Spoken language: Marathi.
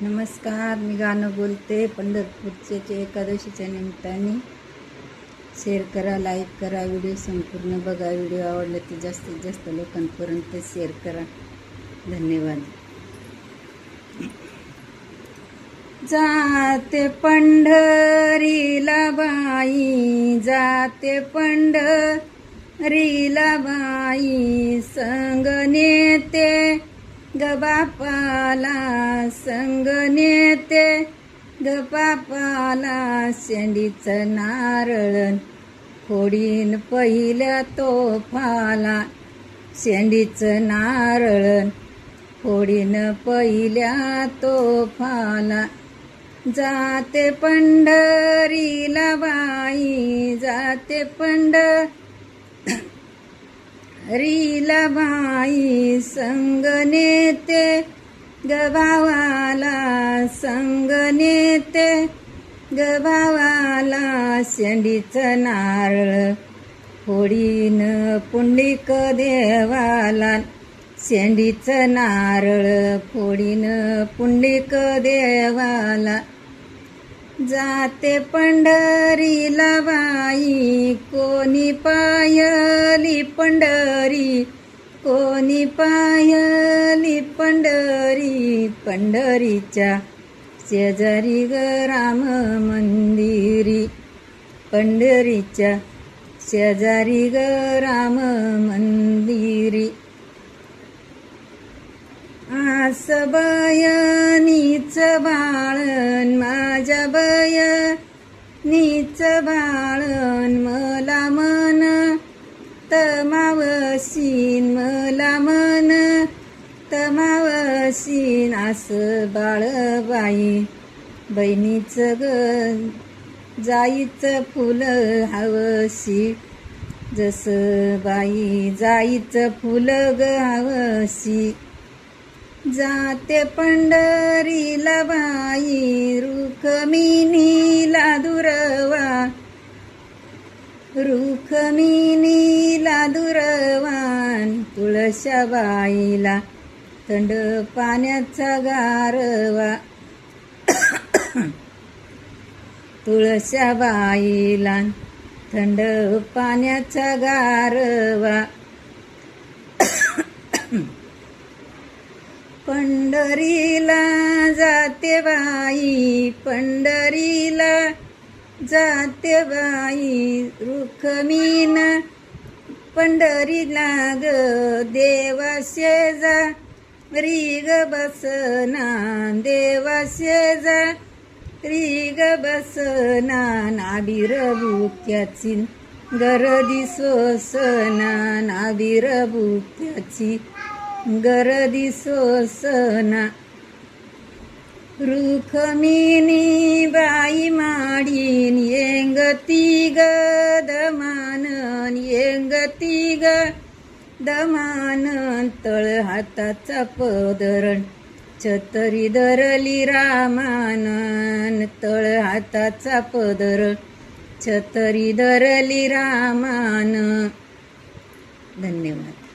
नमस्कार, मी गाणं बोलते. पंढरपूरच्या एकादशीच्या निमित्ताने शेअर करा, लाईक करा, व्हिडिओ संपूर्ण बघा. व्हिडिओ आवडला तर जास्तीत जास्त लोकांपर्यंत शेअर करा. धन्यवाद. जाते पंढरीला बाई, जाते पंढरीला बाई, संग नेते ग बापाला, संग नेते ग बापाला. शेंडीचं नारळ फोडीन पहिल्या तोफाला, शेंडीचं नारळ फोडीन पहिल्या तोफाला. जाते पंढरीला बाई, जाते पंढरीला बाई, संग नेते ग भावाला, संग नेते ग भावाला. शेंडीचं नारळ फोडीन पुंडलिक देवाला, शेंडीचं नारळ फोडीन पुंडलिक देवाला. जाते पंढरीला बाई, कोणी पायली पंढरी, कोणी पायली पंढरी. पंढरीच्या शेजारी ग राम मंदिरी, पंढरीच्या शेजारी ग राम मंदिरी. आस बयनीच बाळन, माझ्या बयनीच बाळन, मला मन तमावसीन, मला मन तमावसीन. आस बाळबाई बहिणीचं ग जाईचं फुल हवसी, जस बाई जाईचं फुल ग हवसी. जाते पंढरीला बाई, रुक्मिणीला दुर्वा, रुक्मिणीला दुर्वान. तुळशाबाईला थंड पाण्याचा गारवा, तुळशाबाईला थंड पाण्याचा गारवा. पंढरीला जाते बाई, पंढरीला जाते बाई, रुक्मिण पंढरीला ग देवा शेजारी ग बसना, देवा शेजारी ग बसना. नाबीर बुक्याची गर्दी सोसना, नाबीर बुक्याची गर्दी सोसना. रुक्मिणी बाई माडीन येंगती ग दमानन, येंगती ग दमानन. तळ हाताचा पदरण छतरी धरली रामानन, तळ हाताचा पदर छतरी धरली रामान. धन्यवाद.